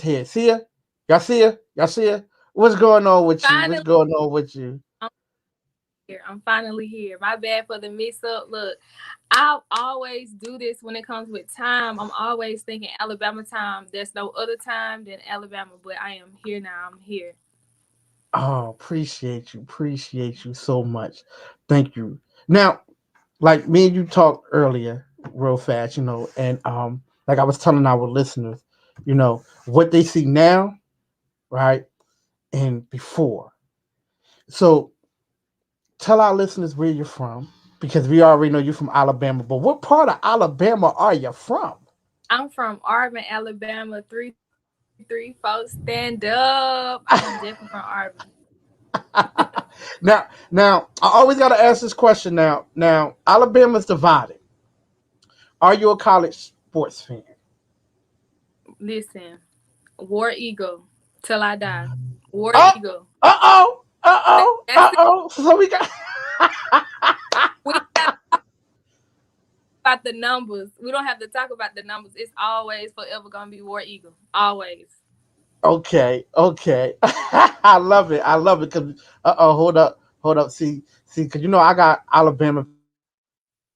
Here, see ya? Y'all see ya? Y'all see ya? What's going on with you? What's Finally, going on with you? I'm here. I'm finally here. My bad for the mix up. Look, I always do this when it comes with time. I'm always thinking Alabama time. There's no other time than Alabama, but I am here now. I'm here. Oh, appreciate you so much. Thank you. Now, like me and you talked earlier, real fast, and like I was telling our listeners, what they see now, right, and before. So tell our listeners where you're from, because we already know you're from Alabama. But what part of Alabama are you from? I'm from Auburn, Alabama. 334. Stand up. I'm definitely from Auburn. now, I always got to ask this question. Now, Alabama's divided. Are you a college sports fan? Listen, War Eagle till I die. War Oh, Eagle. That's it. So we got. We have about the numbers. We don't have to talk about the numbers. It's always forever gonna be War Eagle. Always. Okay. I love it. I love it. Cause hold up. See, because I got Alabama fans in my family.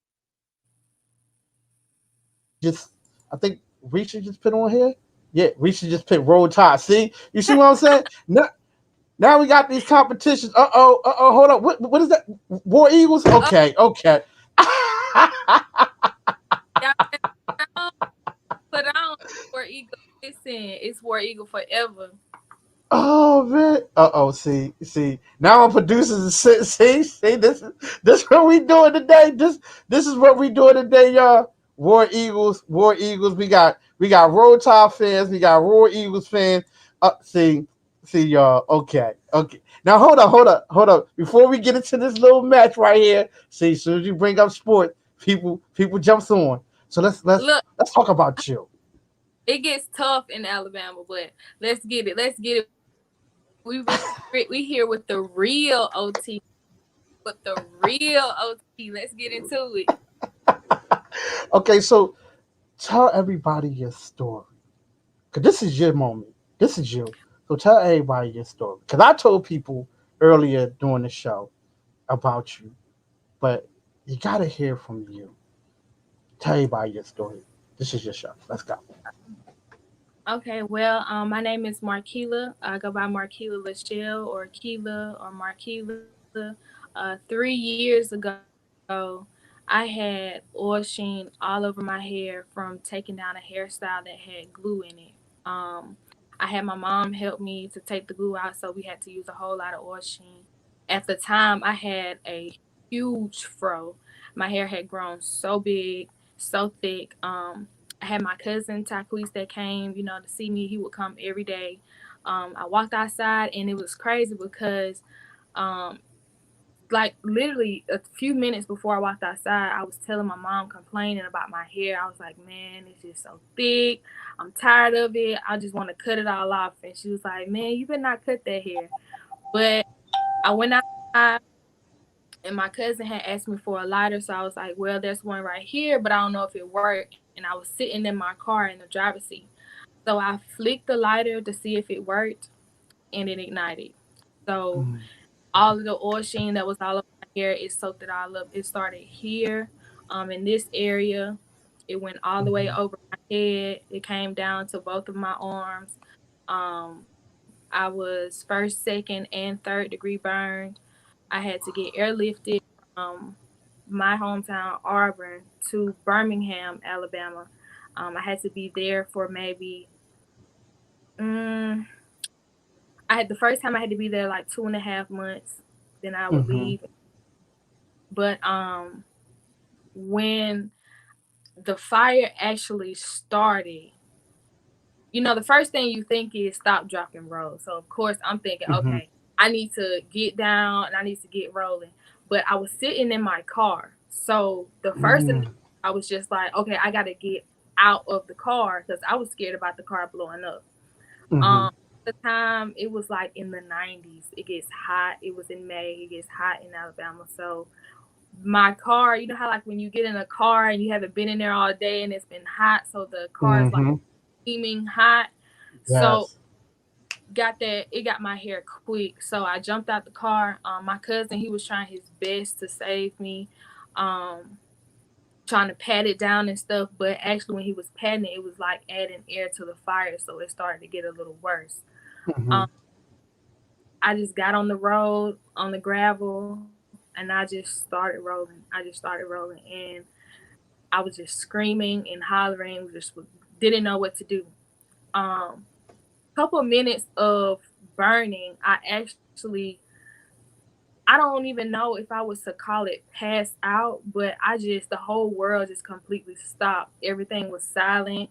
Just I think Risha just put on here. Yeah, Risha just put Roll Tide. See, you see what I'm saying? Now we got these competitions. Hold up. What is that? War Eagles? Uh, Okay. y'all know, put on War Eagle. Listen, it's War Eagle forever. Oh man. See. Now I'm producers. See. This what we doing today. This is what we doing today, y'all. War Eagles. We got Roll Tide fans. We got Roar Eagles fans. See y'all. Okay. Now hold up. Before we get into this little match right here, see, as soon as you bring up sport, people jumps on. So Look, let's talk about you. it gets tough in Alabama, but let's get it. Let's get it. We here with the real OT. With the real OT. Let's get into it. Okay, so tell everybody your story. Because this is your moment. This is you. So tell everybody your story. Because I told people earlier during the show about you, but you got to hear from you. Tell everybody your story. This is your show. Let's go. Okay, well, my name is Markeyla. I go by Markeyla Lachelle or Keela or Markeyla. 3 years ago, I had oil sheen all over my hair from taking down a hairstyle that had glue in it. Um, I had my mom help me to take the glue out, so we had to use a whole lot of oil sheen. At the time, I had a huge fro. My hair had grown so big, so thick. I had my cousin Taquise that came, to see me. He would come every day. I walked outside and it was crazy because um, like literally a few minutes before I walked outside, I was telling my mom complaining about my hair. I was like, man, it's just so thick. I'm tired of it. I just want to cut it all off. And she was like, man, you better not cut that hair. But I went outside and my cousin had asked me for a lighter. So I was like, well, there's one right here, but I don't know if it worked. And I was sitting in my car in the driver's seat. So I flicked the lighter to see if it worked and it ignited. So Mm, all of the oil sheen that was all over my hair, it soaked it all up. It started here, in this area. It went all the way mhm, over my head. It came down to both of my arms. I was first, second, and third degree burned. I had to get airlifted from my hometown, Auburn, to Birmingham, Alabama. I had to be there for maybe, mm, I had the first time I had to be there like 2.5 months. Then I would mhm, leave. But when the fire actually started, the first thing you think is stop, drop, and roll. So of course I'm thinking, mhm, okay, I need to get down and I need to get rolling. But I was sitting in my car. So the first mm, thing I was just like, okay, I gotta get out of the car because I was scared about the car blowing up. mhm, Um the time it was like in the 90s. It gets hot. It was in May. It gets hot in Alabama. So my car, you know how like when you get in a car and you haven't been in there all day and it's been hot, so the car is like mhm. steaming hot. So Yes. it got my hair quick. So I jumped out the car. My cousin, he was trying his best to save me, um, trying to pat it down and stuff. But actually, when he was patting it, it was like adding air to the fire, so it started to get a little worse. Mm-hmm. Um, I just got on the road on the gravel, and I just started rolling. I just started rolling, and I was just screaming and hollering, didn't know what to do. Um, Couple minutes of burning, I don't even know if I was to call it pass out, but the whole world just completely stopped. Everything was silent.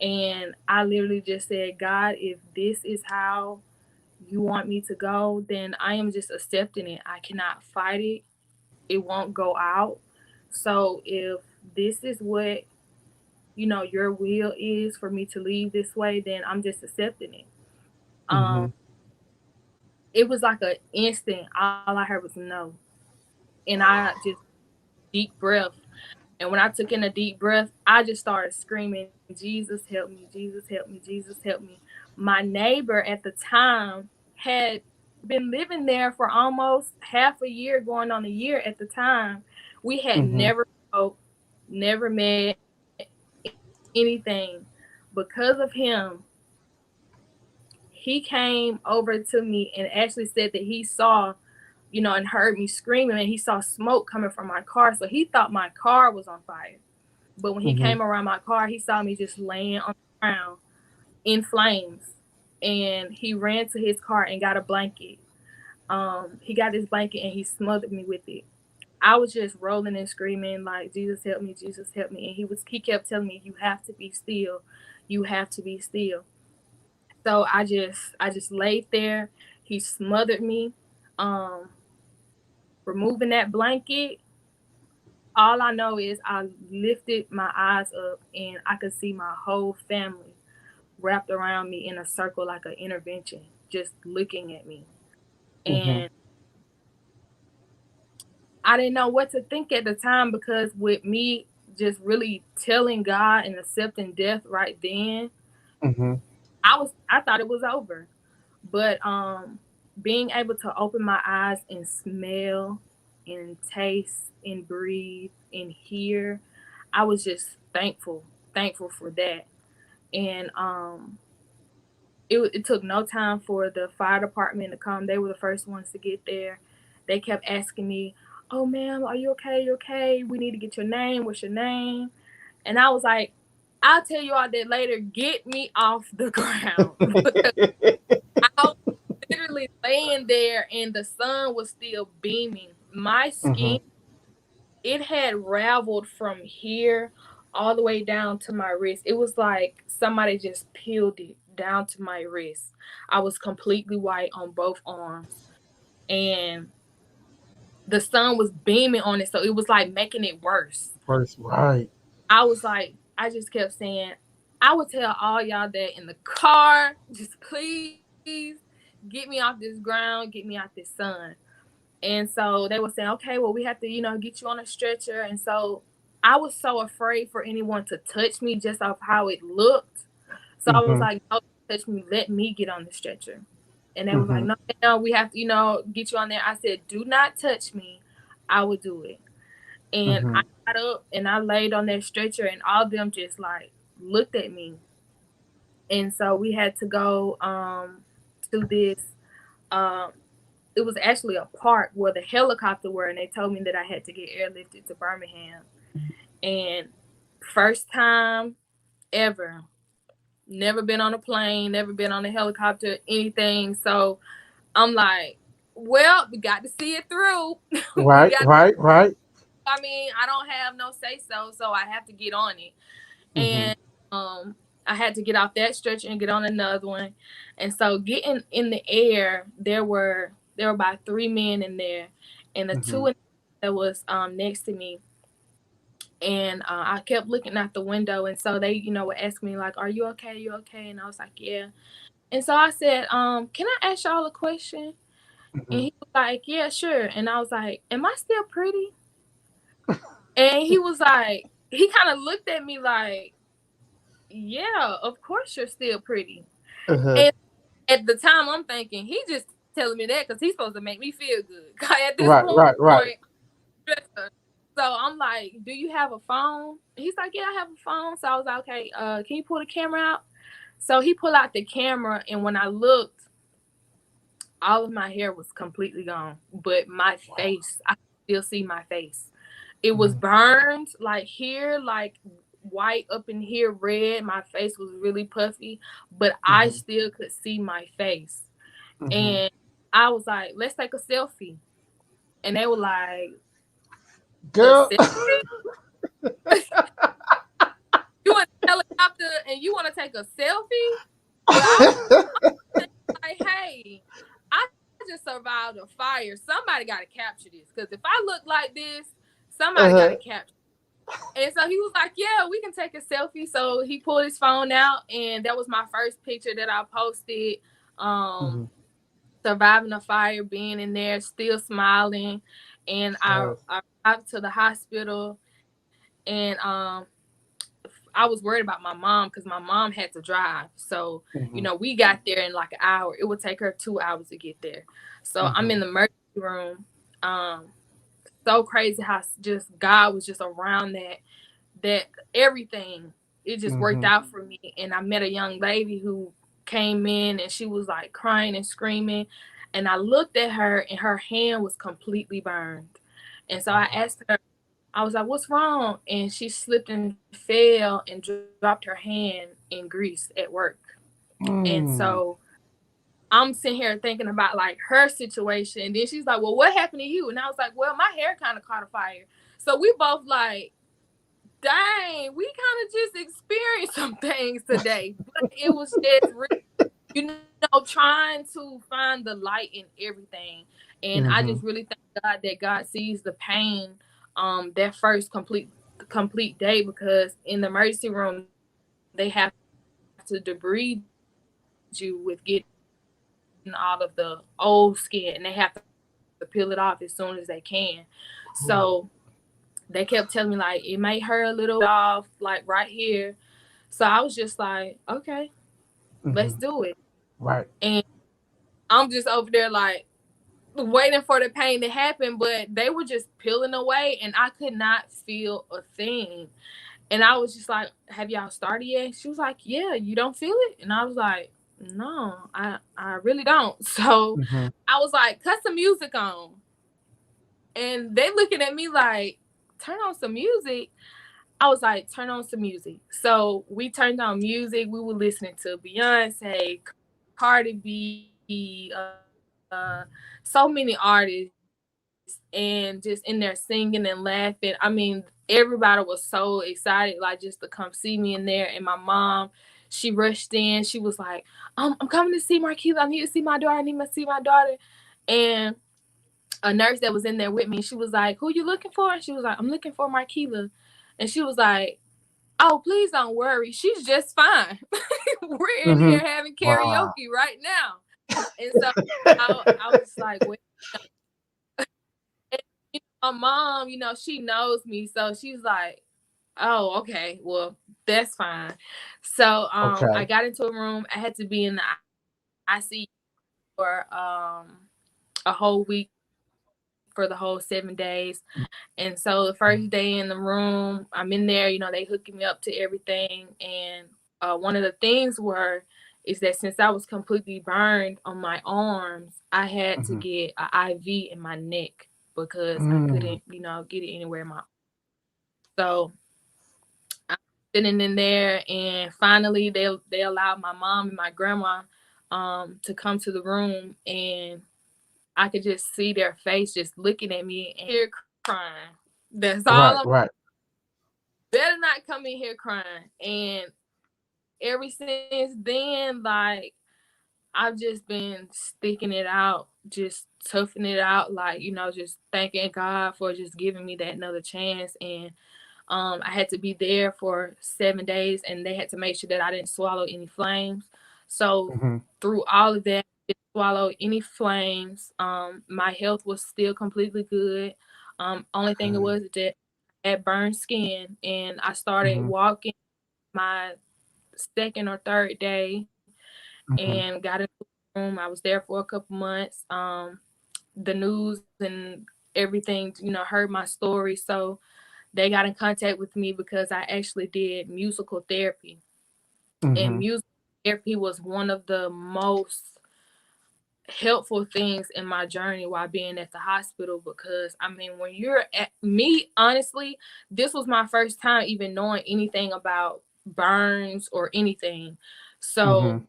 And I literally just said, God, if this is how you want me to go, then I am just accepting it. I cannot fight it. It won't go out. So if this is what, your will is for me to leave this way, then I'm just accepting it. Mm-hmm. Um, it was like an instant. All I heard was no. And I just deep breath. And when I took in a deep breath, I just started screaming, Jesus, help me, Jesus, help me, Jesus, help me. My neighbor at the time had been living there for almost half a year, going on a year at the time. We had Mm-hmm. never spoke, never met anything. Because of him, he came over to me and actually said that he saw, and heard me screaming, and he saw smoke coming from my car. So he thought my car was on fire. But when he Mm-hmm. came around my car, he saw me just laying on the ground in flames. And he ran to his car and got a blanket. He got this blanket and he smothered me with it. I was just rolling and screaming like, Jesus help me, Jesus help me. And he kept telling me, you have to be still. You have to be still. So I just laid there. He smothered me. Um, Removing that blanket, all I know is I lifted my eyes up and I could see my whole family wrapped around me in a circle like an intervention, just looking at me. Mm-hmm. And I didn't know what to think at the time, because with me just really telling God and accepting death right then, Mm-hmm. I thought it was over. But being able to open my eyes and smell and taste and breathe and hear, I was just thankful for that. And it took no time for the fire department to come. They were the first ones to get there. They kept asking me, "Oh, ma'am, are you okay? You okay? We need to get your name. What's your name?" And I was like, "I'll tell you all that later. Get me off the ground." Because I was literally laying there and the sun was still beaming. My Mm-hmm. skin, it had raveled from here all the way down to my wrist. It was like somebody just peeled it down to my wrist. I was completely white on both arms. And the sun was beaming on it, so it was like making it worse. First, right. I just kept saying, I would tell all y'all that in the car, just please get me off this ground, get me out this sun. And so they were saying, okay, well, we have to, get you on a stretcher. And so I was so afraid for anyone to touch me just off how it looked. So I was Mm-hmm. like, no, touch me, let me get on the stretcher. And they was like, Mm-hmm. no, no, we have to, get you on there. I said, do not touch me. I will do it. And Mm-hmm. I got up and I laid on that stretcher, and all of them just like looked at me. And so we had to go to this um it was actually a park where the helicopter were, and they told me that I had to get airlifted to Birmingham. And first time ever, never been on a plane, never been on a helicopter, anything. So I'm like, well, we got to see it through. we Right, got right, right. I mean, I don't have no say so I have to get on it. Mm-hmm. And I had to get off that stretcher and get on another one. And so getting in the air, there were about three men in there, and the Mm-hmm. two that was next to me. And I kept looking out the window, and so they, would ask me like, "Are you okay? You okay?" And I was like, "Yeah." And so I said, "Can I ask y'all a question?" And Mm-hmm. he was like, "Yeah, sure." And I was like, "Am I still pretty?" And he was like, he kind of looked at me like, "Yeah, of course you're still pretty." Uh-huh. And at the time, I'm thinking he just telling me that because he's supposed to make me feel good. At this Right, point, right, right. so I'm like, "Do you have a phone?" He's like, "Yeah, I have a phone." So I was like, "Okay, can you pull the camera out?" So he pulled out the camera, and when I looked, all of my hair was completely gone, but my Wow. face, I could still see my face. It was Mhm, burned, like here, like white up in here, red. My face was really puffy, but I mhm, still could see my face. mhm. And I was like, "Let's take a selfie." And they were like, "A Girl. selfie? You in a helicopter and you want to take a selfie?" But like, "Hey, I just survived a fire. Somebody got to capture this. Because if I look like this, somebody got to Uh-huh. capture." And so he was like, "Yeah, we can take a selfie." So he pulled his phone out, and that was my first picture that I posted. Um, Mhm. Surviving a fire, being in there, still smiling. And Yes. I arrived to the hospital, and I was worried about my mom because my mom had to drive. So, Mhm, we got there in like an hour. It would take her 2 hours to get there. So I'm in mhm, the emergency room. Um, so crazy how just God was just around that everything, it just worked mhm. out for me. And I met a young lady who came in and she was like crying and screaming. And I looked at her and her hand was completely burned. And so I Wow. asked her, I was like, "What's wrong?" And she slipped and fell and dropped her hand in grease at work. And so Mm. I'm sitting here thinking about like her situation. And then she's like, "Well, what happened to you?" And I was like, "Well, my hair kind of caught a fire." So we both like, dang, we kind of just experienced some things today. But it was just really, trying to find the light in everything. And I just Mhm, really thank God that God sees the pain that first complete day, because in the emergency room they have to debride you with getting all of the old skin, and they have to peel it off as soon as they can. So they kept telling me like it may hurt a little bit, but it won't be off like right here. So I was just like, okay, let's do it. mhm. And Right. I'm just over there like waiting for the pain to happen, but they were just peeling away and I could not feel a thing. And I was just like, "Have y'all started yet?" She was like, "Yeah, you don't feel it?" And I was like, "No, I really don't." So Mhm, I was like, "Cut some music on." And they looking at me like, "Turn on some music?" I was like, "Turn on some music." So we turned on music. We were listening to Beyonce, Cardi B, so many artists, and just in there singing and laughing. I mean, everybody was so excited, like just to come see me in there. And my mom, she rushed in. She was like, I'm coming to see Markeyla. I need to see my daughter. I need to see my daughter." And a nurse that was in there with me, she was like, "Who you looking for?" And she was like, "I'm looking for Markeyla." And she was like, "Oh, please don't worry. She's just fine." We're in here mhm. having Wow. karaoke right now. And so I was just like, "Well," and, my mom, she knows me. So she's like, "Oh, okay. Well, that's fine." So I Okay. got into a room. I had to be in the ICU for a whole week, for the whole 7 days. And so the first day in the room, I'm in there, they hooking me up to everything. And one of the things is that since I was completely burned on my arms, I had to get an Mhm. IV in my neck because I couldn't, Mm. get it anywhere in my. So I'm sitting in there, and finally they allowed my mom and my grandma to come to the room, and I could just see their face just looking at me and here crying. That's all I'm. Right, right. Better not come in here crying. And ever since then, like, I've just been sticking it out, just toughing it out, like, just thanking God for just giving me that another chance. And I had to be there for 7 days, and they had to make sure that I didn't swallow any flames. So Mhm, through all of that, I didn't swallow any flames. My health was still completely good. Only thing it good. was that I had burned skin, and I started Mhm, walking my second or third day. Mhm. and got into the room. I was there for a couple months. The news and everything, heard my story. So they got in contact with me because I actually did musical therapy. And Mhm. music therapy was one of the most helpful things in my journey while being at the hospital, because I mean, when you're at me, honestly, this was my first time even knowing anything about burns or anything. So Mhm.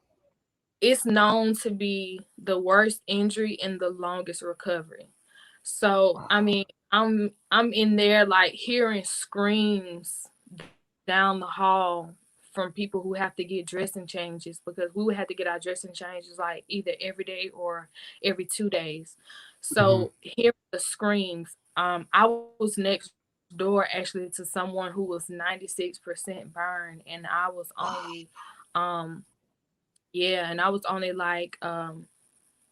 it's known to be the worst injury and the longest recovery. So I mean, I'm in there like hearing screams down the hall from people who have to get dressing changes, because we would have to get our dressing changes like either every day or every 2 days. Mhm. So hearing the screams, I was next door actually to someone who was 96% burned, and I was only um yeah, and I was only like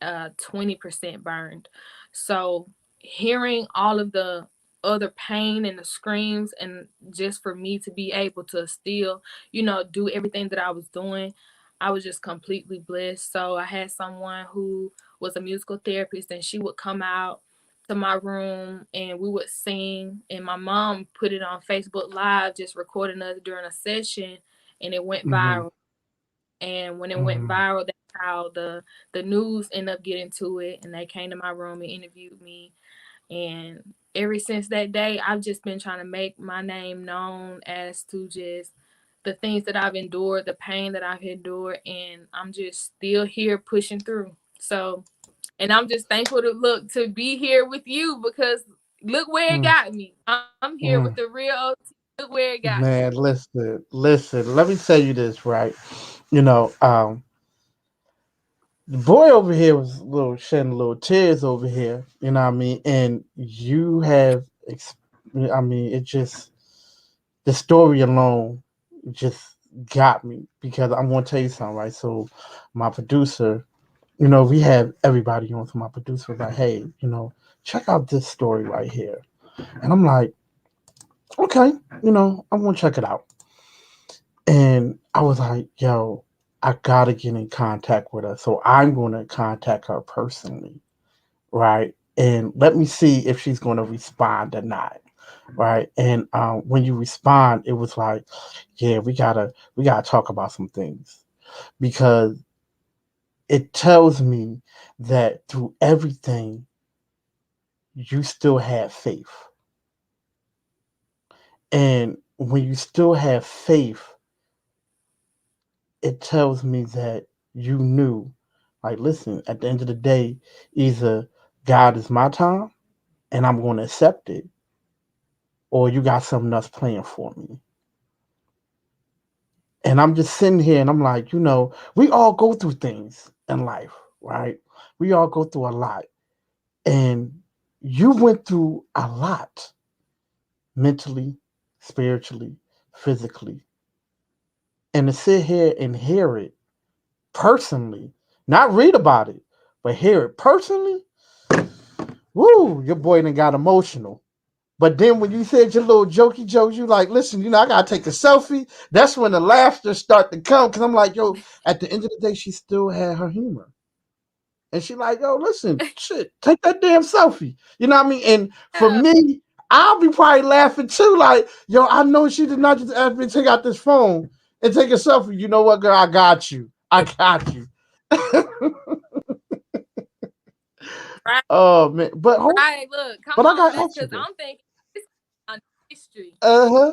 20% burned. So hearing all of the other pain and the screams, and just for me to be able to still, do everything that I was doing, I was just completely blessed. So I had someone who was a musical therapist, and she would come out to my room and we would sing, and my mom put it on Facebook Live, just recording us during a session, and it went Mhm. viral. And when it went Mhm. viral, that's how the news ended up getting to it, and they came to my room and interviewed me. And ever since that day, I've just been trying to make my name known as to just the things that I've endured, the pain that I've endured, and I'm just still here pushing through. So, and I'm just thankful to be here with you, because look where it Mm. got me. I'm here with the Mm. real OT. Look where it got me. Man, listen. Let me tell you this, right? You know, the boy over here was a little shedding little tears over here. You know what I mean? And you have, I mean, it just the story alone just got me because I'm gonna tell you something, right? So, my producer, we have everybody on. So my producer was like, "Hey, check out this story right here," and I'm like, "Okay, I'm gonna check it out." And I was like, "Yo, I gotta get in contact with her." So I'm gonna contact her personally, right? And let me see if she's gonna respond or not, right? And when you respond, it was like, "Yeah, we gotta talk about some things," because it tells me that through everything you still have faith. And when you still have faith, it tells me that you knew, like, listen, at the end of the day, either God is my time and I'm going to accept it, or you got something else playing for me. And I'm just sitting here and I'm like, we all go through things in life, right? We all go through a lot. And you went through a lot mentally, spiritually, physically. And to sit here and hear it personally, not read about it, but hear it personally, woo, your boy done got emotional. But then when you said your little jokey jokes, you like, listen, I gotta take a selfie. That's when the laughter start to come. Cause I'm like, yo, at the end of the day, she still had her humor. And she like, yo, listen, shit, take that damn selfie. You know what I mean? And for Yeah, me, I'll be probably laughing too. Like, yo, I know she did not just ask me to take out this phone and take a selfie. You know what, girl? I got you. I got you. right, Oh man, right. Look, come but I on, gotta this ask you because this. I'm thinking this on history. Uh huh.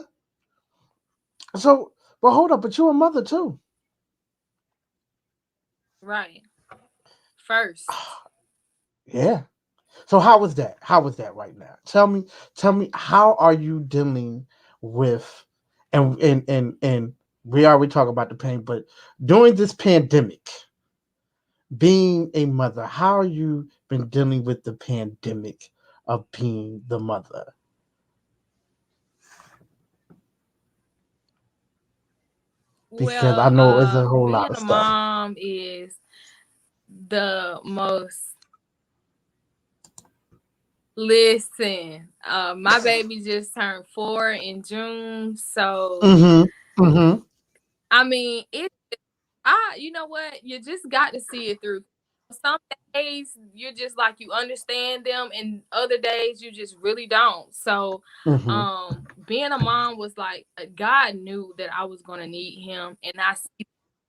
So, but hold up, but you're a mother too. Right. First. Yeah. So how was that? How was that right now? Tell me, how are you dealing with, and we already talk about the pain, but during this pandemic, being a mother, how are you been dealing with the pandemic of being the mother? Because I Well, know it's a whole being lot of a stuff. mom is the most. Listen, my baby just turned 4 in June, so Mm-hmm. Mm-hmm. I mean it. You know what? You just got to see it through. Some days you're just like you understand them, and other days you just really don't. So, Mm-hmm. being a mom was like God knew that I was gonna need him, and I see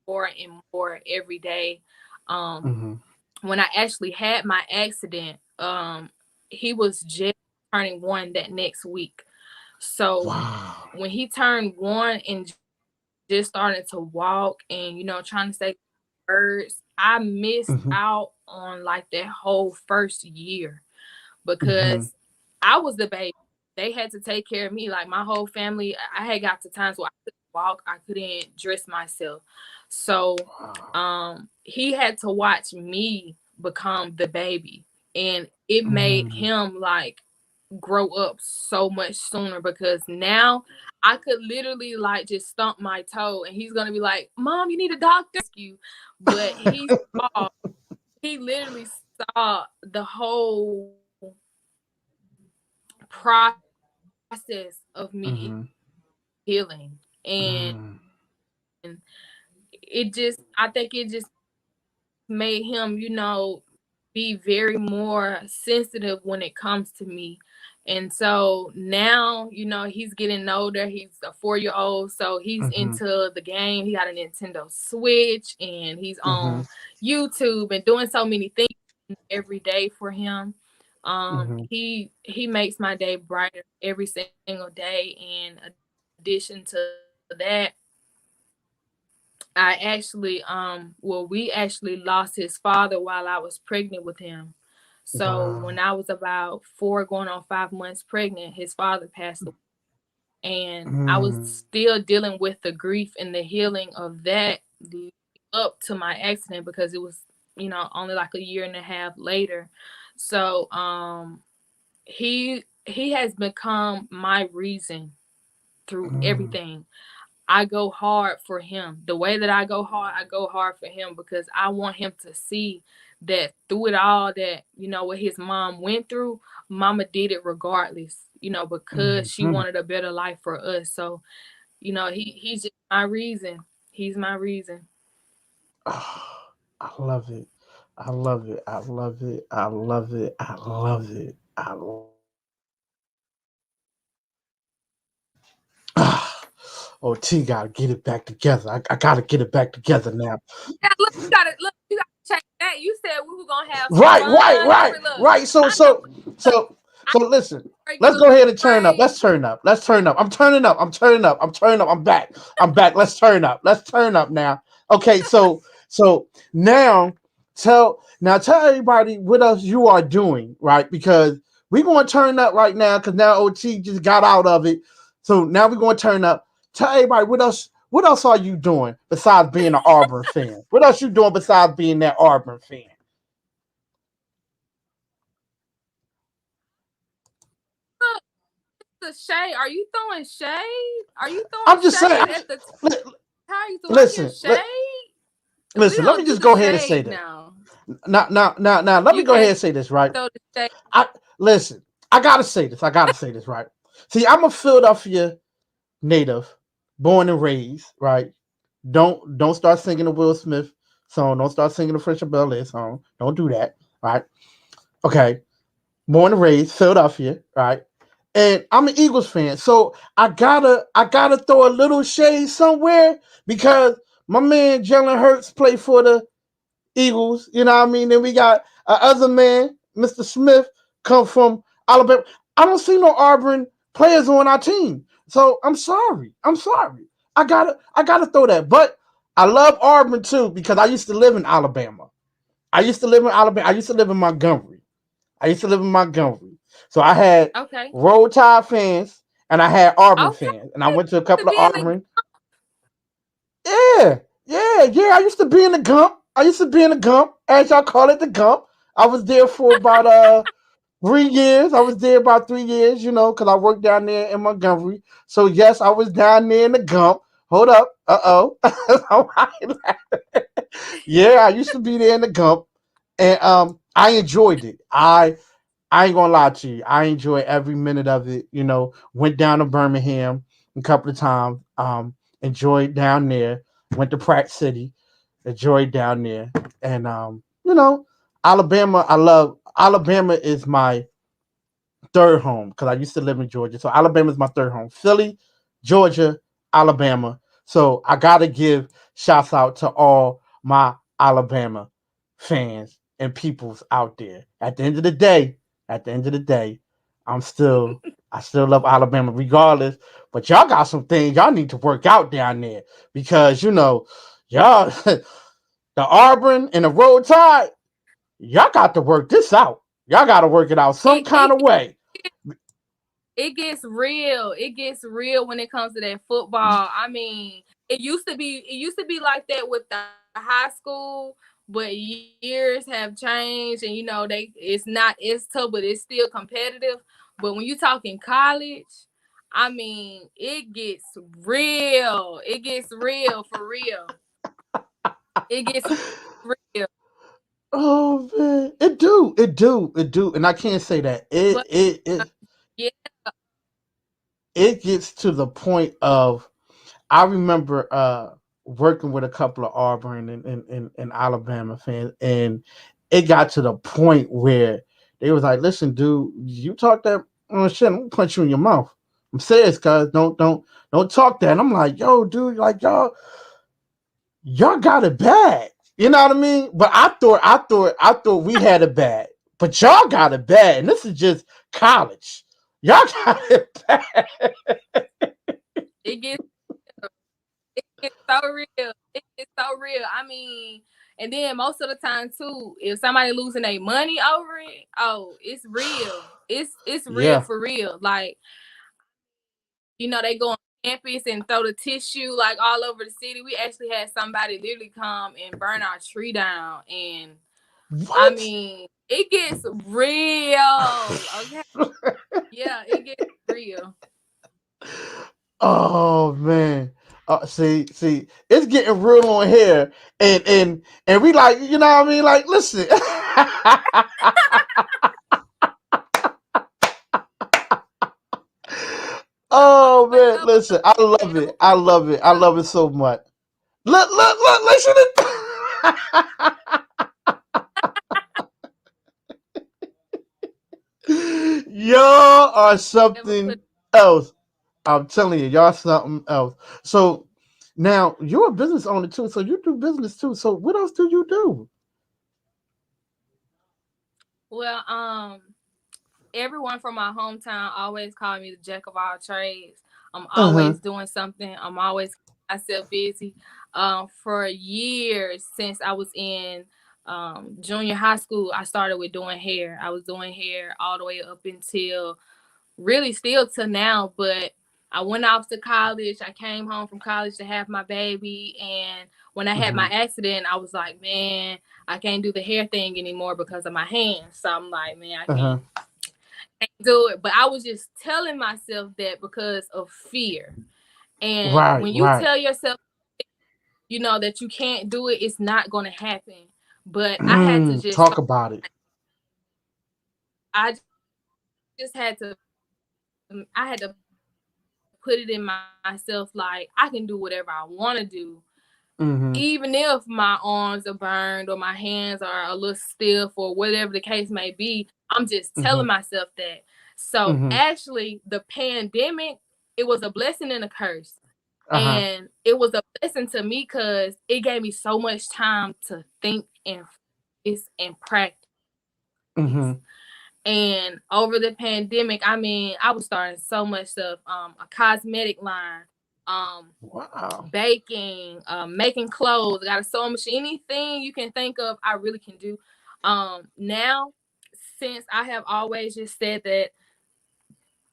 more and more every day. Um, Mm-hmm. when I actually had my accident, he was just turning one that next week. So Wow. when he turned one and just started to walk and trying to say words, I missed Mm-hmm. out on like that whole first year because Mm-hmm. I was the baby. They had to take care of me. Like my whole family, I had got to times where I couldn't walk, I couldn't dress myself. So Wow. he had to watch me become the baby. And it made Mm-hmm. him like grow up so much sooner because now I could literally like just stump my toe and he's gonna be like, Mom, you need a doctor you. But saw he literally saw the whole process of me Mm-hmm. healing. And Mm-hmm. I think it just made him, be very more sensitive when it comes to me. And so now, he's getting older. He's a 4-year old. So he's Mm-hmm. into the game. He got a Nintendo Switch and he's Mm-hmm. on YouTube and doing so many things every day for him. Mm-hmm. He makes my day brighter every single day. In addition to that, I actually we actually lost his father while I was pregnant with him. So when Wow. I was about 4 going on 5 months pregnant, his father passed away. And I was Mm. still dealing with the grief and the healing of that up to my accident because it was, only like a year and a half later. So he has become my reason through Mm. everything. I go hard for him. The way that I go hard for him because I want him to see that through it all that, what his mom went through, mama did it regardless, because she Mm-hmm. wanted a better life for us. So, he's just my reason. He's my reason. Oh, I love it. I love it. I love it. I love it. I love it. I love ah. Oh, T gotta get it back together. I gotta get it back together now. Yeah, look, you gotta check that. You said we were gonna have some Right, right, fun. right, Look, right. So, I know so, so, I so. Listen, bring you let's a go ahead and turn up. praise. Let's turn up. Let's turn up. I'm turning up. I'm turning up. I'm turning up. I'm back. I'm back. Let's turn up. Let's turn up now. Okay, so now tell everybody what else you are doing, right? Because we're going to turn up right now because now OT just got out of it. So now we're going to turn up. Tell everybody what else. What else are you doing besides being an Auburn fan? What else you doing besides being that Auburn fan? Look, the shade. Are you throwing shade? Are you throwing I'm just saying. shade at the how are you do I hear Listen, shade? We listen. Let me don't do just the go ahead and say shade this. now. Now. Let me You go ahead can't and say this, right? throw the shade. I listen. I gotta say this. I gotta say this, right? See, I'm a Philadelphia native, born and raised, right? Don't start singing the Will Smith song. Don't start singing the French Bel Air song. Don't do that, right? Okay. Born and raised, Philadelphia, right? And I'm an Eagles fan, so I gotta throw a little shade somewhere because my man Jalen Hurts played for the Eagles. You know what I mean? Then we got other man, Mr. Smith, come from Alabama. I don't see no Auburn players on our team, so I'm sorry. I'm sorry. I gotta throw that. But I love Auburn too because I used to live in Alabama. I used to live in Alabama. I used to live in Montgomery. I used to live in Montgomery. So I had Okay. Roll Tide fans and I had Auburn Okay. fans. And I To went to a couple of be in the Auburn. Yeah. I used to be in the Gump. I used to be in the Gump, as y'all call it, the Gump. I was there for about 3 years. I was there about 3 years, because I worked down there in Montgomery. So yes, I was down there in the Gump. Hold up. Uh-oh. Yeah, I used to be there in the Gump. And I enjoyed it. I ain't gonna lie to you. I enjoy every minute of it. Went down to Birmingham a couple of times. Enjoyed down there. Went to Pratt City. enjoy down there. And Alabama, I love Alabama is my third home because I used to live in Georgia. So Alabama is my third home. Philly, Georgia, Alabama. So I gotta give shouts out to all my Alabama fans and peoples out there. At the end of the day, I'm still I still love Alabama regardless. But y'all got some things y'all need to work out down there because y'all the Auburn and the Road Tide, y'all got to work this out. Y'all got to work it out some It kind of way. it gets real. It gets real when it comes to that football. I mean, it used to be like that with the high school, but years have changed, and it's tough, but it's still competitive. But when you talking college, I mean, it gets real. It gets real for real. It gets real. Oh man, it do, and I can't say that But yeah, it gets to the point of I remember working with a couple of Auburn and Alabama fans, and it got to the point where they was like, "Listen, dude, you talk that shit, I'm gonna punch you in your mouth." I'm serious, cuz don't talk that. And I'm like, "Yo, dude, like y'all got it bad." You know what I mean? But I thought we had it bad, but y'all got it bad, and this is just college. Y'all got it bad. it gets it's so real. It's so real. I mean, and then most of the time too, if somebody losing their money over it, oh, it's real. It's real Yeah. for real. Like, they go on campus and throw the tissue like all over the city. We actually had somebody literally come and burn our tree down. And I What? mean, it gets real. Okay. Yeah, it gets real. Oh man. See, it's getting real on here, and we like, you know what I mean? Like, listen. Oh But man, listen, I love it. I love it. I love it so much. Look, listen y'all are never put something else. I'm telling you, y'all something else. So now you're a business owner too, so you do business too. So what else do you do? well, everyone from my hometown always called me the jack of all trades. I'm Uh huh. always doing something. I'm always keeping myself busy. For years since I was in junior high school, I started with doing hair. I was doing hair all the way up until really still to now. But I went off to college. I came home from college to have my baby, and when I had Hmm. my accident, I was like, man, I can't do the hair thing anymore because of my hands. So I'm like, man, I Uh huh. can't do it. But I was just telling myself that because of fear. And Right. when you Right. tell yourself, that you can't do it, it's not going to happen. But I had to just, Talk about it. I I had to put it in myself like I can do whatever I want to do, even Hmm. if my arms are burned or my hands are a little stiff or whatever the case may be. I'm just telling Hmm. myself that. So Hmm. actually, the pandemic, it was a blessing and a curse. Uh huh. And it was a blessing to me because it gave me so much time to think and focus and practice. Hmm. And over the pandemic, I mean, I was starting so much stuff, a cosmetic line, Wow. baking, making clothes. I got a sewing machine. Anything you can think of, I really can do. Now, since I have always just said that,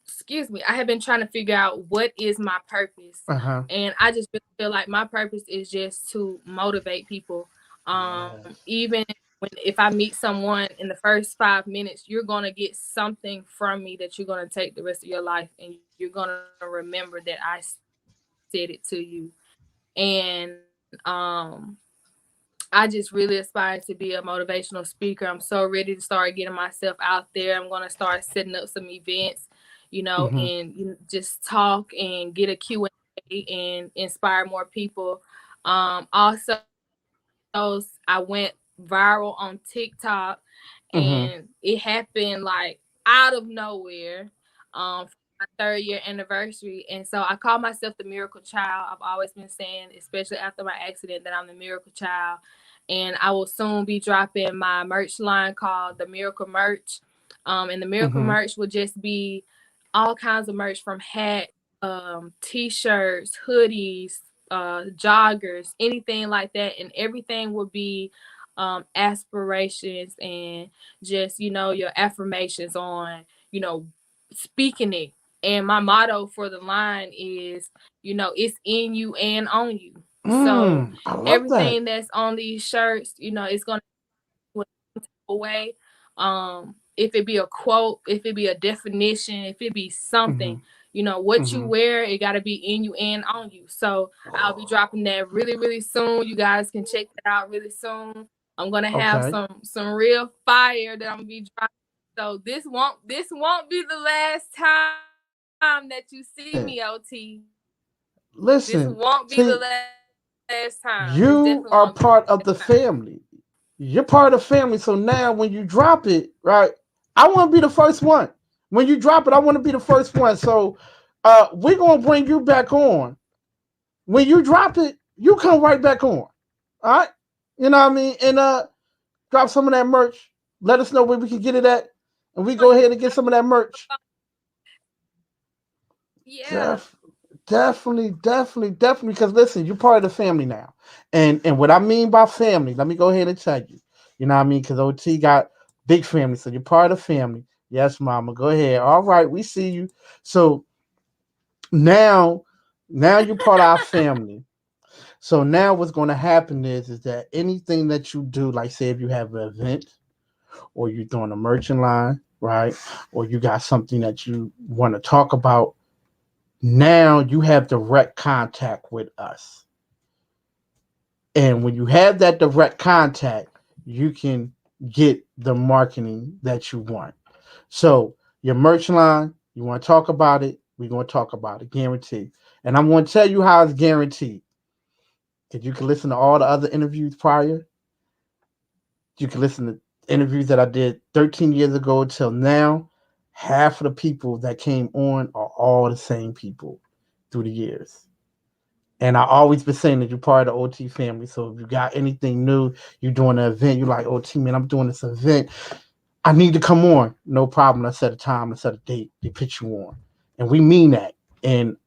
excuse me, I have been trying to figure out what is my purpose, Uh huh. and I just really feel like my purpose is just to motivate people. Yes. Even if I meet someone in the first 5 minutes, you're gonna get something from me that you're gonna take the rest of your life, and you're gonna remember that I said it to you. And I just really aspire to be a motivational speaker. I'm so ready to start getting myself out there. I'm going to start setting up some events, Hmm. and just talk and get a Q&A and inspire more people. Also, those I went viral on TikTok, Mm-hmm. and it happened like out of nowhere. For my 3rd year anniversary, and so I call myself the miracle child. I've always been saying, especially after my accident, that I'm the miracle child, and I will soon be dropping my merch line called the Miracle Merch. And the Miracle Mm-hmm. Merch will just be all kinds of merch from hats, t-shirts, hoodies, joggers, anything like that, and everything will be aspirations and just your affirmations on speaking it. And my motto for the line is, it's in you and on you. So I love that. everything that's on these shirts, it's gonna away. If it be a quote, if it be a definition, if it be Mm-hmm. something, what you Mm-hmm. wear, it got to be in you and on you. So I'll be dropping that really, really soon. You guys can check that out really soon. I'm gonna have Okay. some real fire that I'm gonna be dropping. So this won't be the last time that you see me, OT. This won't be the Listen, last see, time. This definitely won't be the last you time. are part of the family. You're part of the family. So now when you drop it, right, I want to be the first one. When you drop it, I want to be the first one. So we're going to bring you back on. When you drop it, you come right back on. All right? You know what I mean? And drop some of that merch. Let us know where we can get it at. And we go ahead and get some of that merch. Yeah. Def- definitely. Because listen, you're part of the family now, and what I mean by family, let me go ahead and tell you. You know what I mean? Because OT got big family, so you're part of the family. Yes, Mama. Go ahead. All right, we see you. So now, now you're part of our family. So now what's going to happen is that anything that you do, like say if you have an event or you're doing a merchant line, right, or you got something that you want to talk about, now you have direct contact with us. And when you have that direct contact, you can get the marketing that you want. So your merch line, you want to talk about it, we're going to talk about it, guaranteed. And I'm going to tell you how it's guaranteed. Because you can listen to all the other interviews prior. You can listen to interviews that I did 13 years ago till now. Half of the people that came on are all the same people through the years. And I always been saying that you're part of the OT family. So if you got anything new, you're doing an event, you're like, OT, man, I'm doing this event. I need to come on. No problem. Let's set a time, let's set a date. They put you on. And we mean that. And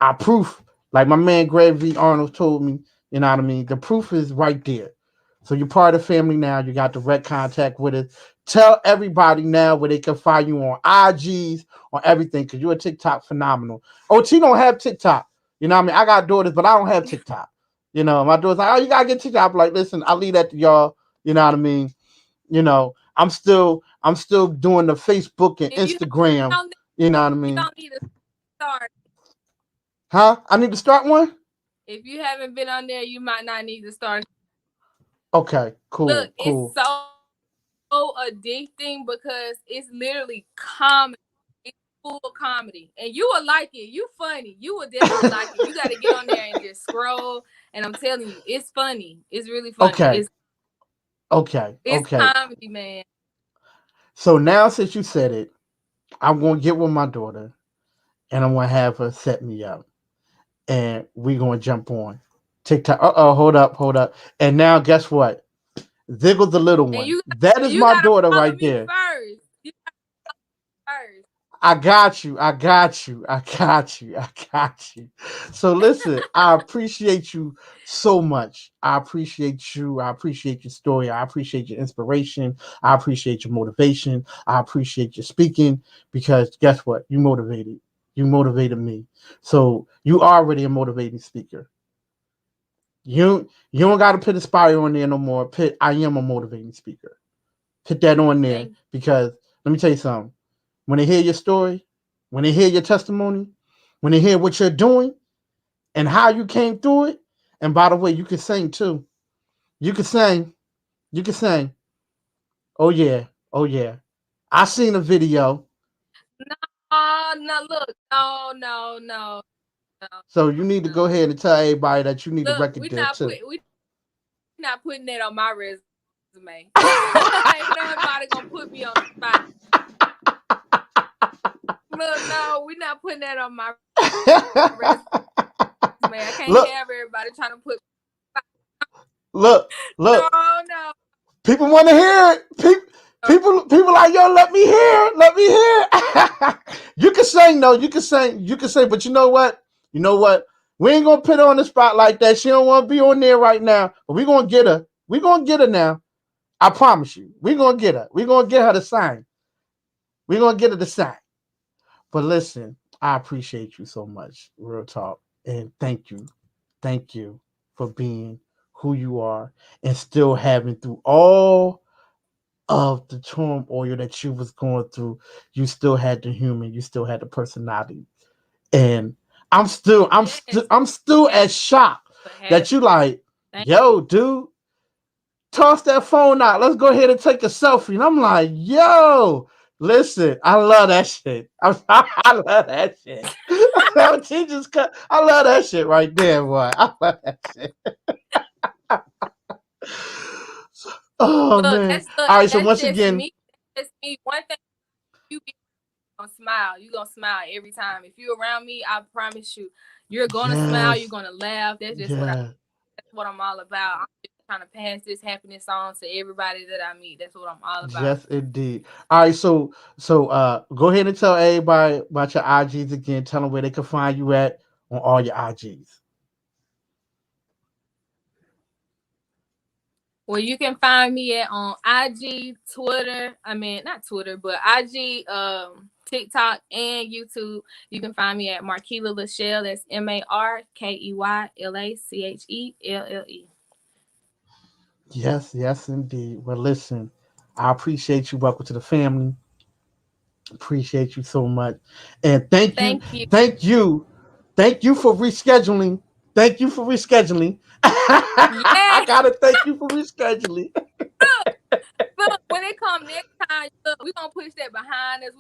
our proof, like my man Greg V. Arnold told me, you know what I mean? The proof is right there. So you're part of the family now. You got direct contact with us. Tell everybody now where they can find you on IGs, on everything, because you're a TikTok phenomenal. OT don't have TikTok. You know what I mean? I got daughters, but I don't have TikTok. You know, my daughter's like, oh, you gotta get TikTok. I'm like, listen, I'll leave that to y'all. You know what I mean? You know, I'm still doing the Facebook and If you Instagram. don't, You know what I you mean? don't need to start. Huh? I need to start one? If you haven't been on there, you might not need to start. Okay, Look, cool, it's cool. so addicting because it's literally comedy. It's full comedy, and you will like it. You funny. You will definitely like it. You got to get on there and just scroll. And I'm telling you, it's funny. It's really funny. Okay, okay, It's okay. comedy, man. So now since you said it, I'm gonna get with my daughter and I'm gonna have her set me up and we gonna jump on TikTok. Hold up, hold up. And now guess what? Ziggle the little And one. you That is you my gotta daughter follow right me there. first. You first. I got you. I got you. I got you. I got you. So listen, I appreciate you so much. I appreciate you. I appreciate your story. I appreciate your inspiration. I appreciate your motivation. I appreciate your speaking because guess what? You motivated. You motivated me. So you already a motivating speaker. You don't gotta put Aspire on there no more. Put I am a motivating speaker. Put that on there Thank because let me tell you something. When they hear your story, when they hear your testimony, when they hear what you're doing and how you came through it, and by the way, you can sing too. You can sing. You can sing. Oh yeah. Oh yeah. I seen a video. no, no, look, no, So you need to no. go ahead and tell everybody that you need a Look, record deal too. we not putting not putting that on my resume. Ain't nobody gonna put me on the spot. Look, no, we're not putting that on my resume. I can't have everybody trying to put. look, look, look. No, People want to hear it. People like, yo, let me hear it. Let me hear it. You can sing, though. You can sing. You can sing. But you know what? You know what? We ain't going to put her on the spot like that. She don't want to be on there right now. But we going to get her. We going to get her now. I promise you. We going to get her. We going to get her to sing. We going to get her to sing. But listen, I appreciate you so much. Real talk. And thank you. Thank you for being who you are and still having through all of the turmoil that you was going through, you still had the human, you still had the personality. And I'm still yes, as shocked for that having. you like, Thank yo, dude, toss that phone out. Let's go ahead and take a selfie. And I'm like, yo, listen, I love that shit. I love that shit. She just cut. I love that shit right there, boy. I love that shit. Oh man. All right. So That's once just again, me. That's me. One thing you be gonna smile. You gonna smile every time. If you're around me, I promise you, you're gonna smile. You're yes, gonna laugh. yeah, That's what I'm all about. I'm just trying to pass this happiness on to everybody that I meet. That's what I'm all about. yes, indeed. All right. So go ahead and tell everybody about your IGs again. Tell them where they can find you at on all your IGs. Well, you can find me on IG, Twitter. I mean, not Twitter, but IG, TikTok, and YouTube. You can find me at Markeyla Lachelle. That's MarkeylaChelle. Yes, yes, indeed. Well, listen, I appreciate you. Welcome to the family. Appreciate you so much, and Thank you. thank you, thank you for rescheduling. Thank you for rescheduling. I Yeah. gotta thank you for rescheduling. Look, when it come next time, look, we gonna push that behind us.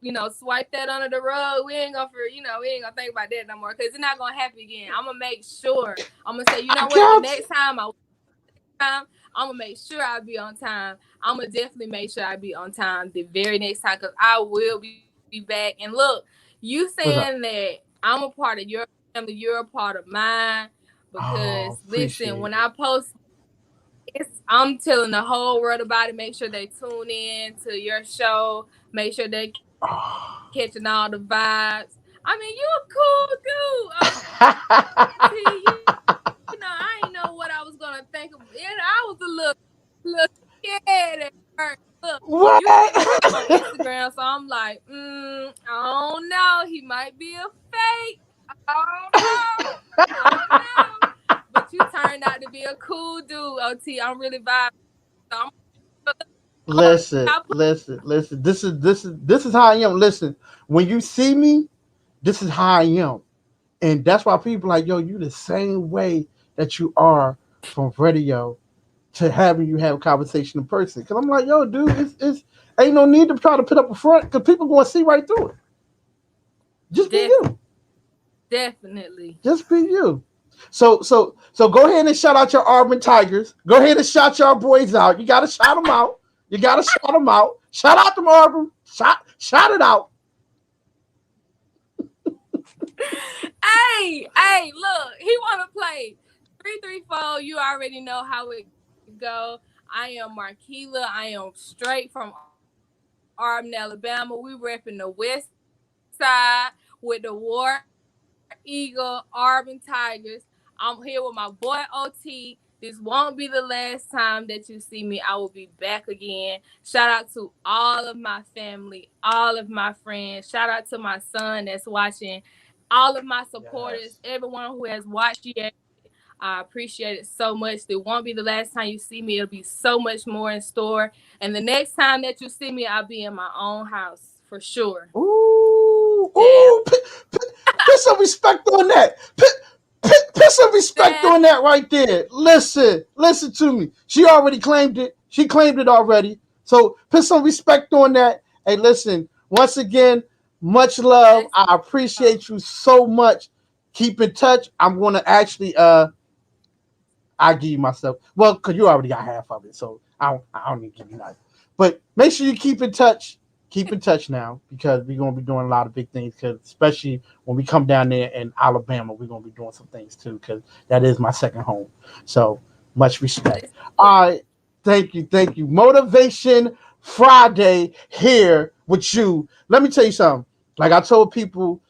We gonna, swipe that under the rug. We ain't gonna think about that no more because it's not gonna happen again. I'm gonna make sure. I'm gonna say, you I know what? The got next time, I'm gonna make sure I be on time. I'm gonna definitely make sure I be on time the very next time because I will be back. And look, you saying what's up. that I'm a part of your family, you're a part of mine. Because Oh, listen, when appreciate I it. post I'm telling the whole world about it. Make sure they tune in to your show. Make sure they catching all the vibes. I mean, you a cool dude, OT. I ain't know what I was gonna think of. I was a little scared at first. Look, you What? friend with me on Instagram, so I'm like, I don't know. He might be a fake. I don't know. I don't know. But you turned out to be a cool dude, OT. I'm really vibing. So I'm Listen, y'all put listen. This is how I am. Listen, when you see me, this is how I am. And that's why people like, yo, you the same way that you are from radio to having you have a conversation in person. Cause I'm like, yo, dude, it's ain't no need to try to put up a front because people gonna see right through it. Just be you. definitely. Just be you. So go ahead and shout out your Auburn Tigers. Go ahead and shout your boys out. You gotta shout them out. You gotta shout them out. Shout out them Auburn. Shout it out. Hey, look, he wanna play 3-3-4. You already know how it go. I am Markeyla. I am straight from Auburn, Alabama. We repping the West Side with the War Eagle Auburn Tigers. I'm here with my boy OT. This won't be the last time that you see me. I will be back again. Shout out to all of my family, all of my friends. Shout out to my son that's watching. All of my supporters, everyone who has Yes. watched yet. I appreciate it so much. It won't be the last time you see me. It'll be so much more in store. And the next time that you see me, I'll be in my own house for sure. Ooh, Yeah. ooh, put some respect on that. Put some respect That on that right there. Listen to me. She already claimed it. She claimed it already. So put some respect on that. Hey, listen, once again, much love. let's I appreciate you so much. Keep in touch. I'm gonna actually I give you myself. Well, because you already got half of it, so I don't need to give you nothing. But make sure you keep in touch. Keep in touch now because we're gonna be doing a lot of big things. Because especially when we come down there in Alabama, we're gonna be doing some things too. Because that is my second home. So much respect. Let's do All it. right, thank you. Motivation Friday here with you. Let me tell you something. Like I told people,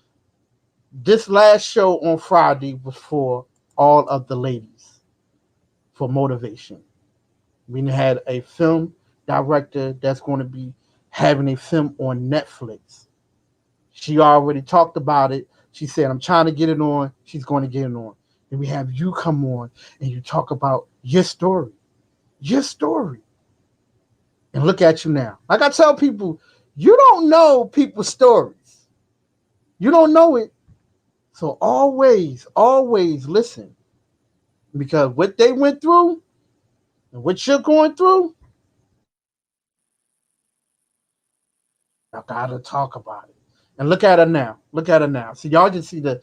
this last show on Friday was for all of the ladies for motivation. We had a film director that's going to be having a film on Netflix. She already talked about it. She said, I'm trying to get it on. She's going to get it on. And we have you come on and you talk about your story. Your story. And look at you now. Like I tell people, you don't know people's stories. You don't know it. So always listen. Because what they went through and what you're going through, y'all gotta talk about it. And look at her now. Look at her now. See, y'all just see the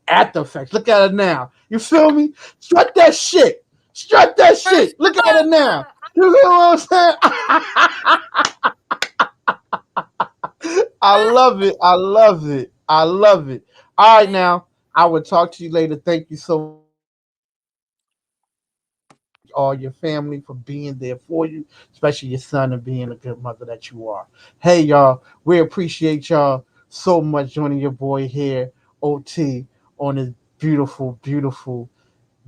after effects. Look at her now. You feel me? Strut that shit. Strut that For shit. Look at her now. sure. You feel what I'm saying? I love it. I love it. I love it. All right, Thank now. I will talk to you later. Thank you so much for joining your boy OT. Appreciate all your family for being there for you, especially your son and being a good mother that you are. Hey, y'all, we appreciate y'all so much joining your boy here, OT, on this beautiful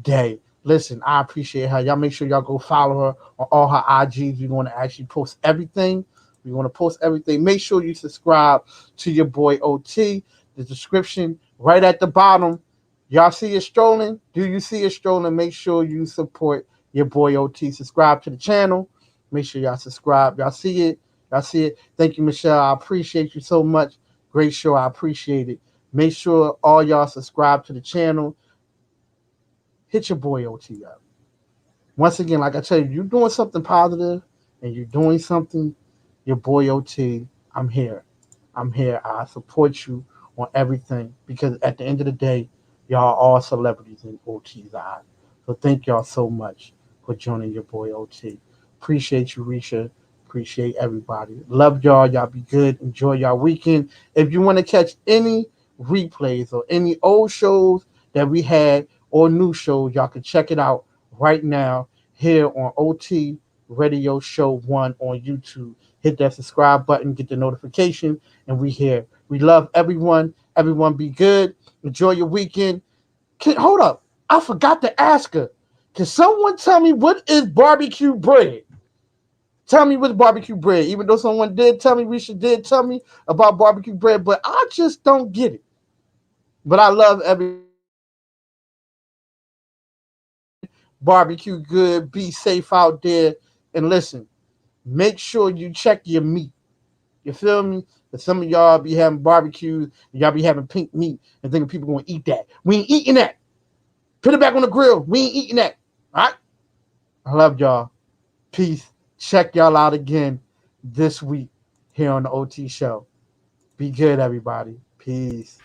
day. Listen, I appreciate her. Y'all make sure y'all go follow her on all her IGs. We're going to actually post everything. We're going to post everything. Make sure you subscribe to your boy OT. The description right at the bottom. Y'all see it strolling? Do you see it strolling? Make sure you support your boy OT. Subscribe to the channel. Make sure y'all subscribe. Y'all see it? Y'all see it? Thank you, Michelle. I appreciate you so much. Great show. I appreciate it. Make sure all y'all subscribe to the channel. Hit your boy OT up. Once again, like I tell you, you're doing something positive and you're doing something, your boy OT, I'm here. I'm here. I support you on everything because at the end of the day, y'all are all celebrities in OT's eyes. So thank y'all so much for joining your boy OT. Appreciate you, Risha. Appreciate everybody. Love y'all. Y'all be good. Enjoy y'all weekend. If you want to catch any replays or any old shows that we had or new shows, y'all can check it out right now here on OT Radio Show 1 on YouTube. Hit that subscribe button, get the notification, and we here. We love everyone. Everyone be good. Enjoy your weekend. Hold up. I forgot to ask her. Can someone tell me what is barbecue bread? Tell me what's barbecue bread. Even though someone did tell me, Risha did tell me about barbecue bread, but I just don't get it. But I love everybody. Barbecue good. Be safe out there. And listen, make sure you check your meat. You feel me? But some of y'all be having barbecues and y'all be having pink meat and thinking people gonna eat that. We ain't eating that. Put it back on the grill. We ain't eating that. All right? I love y'all. Peace. Check y'all out again this week here on the OT show. Be good, everybody. Peace.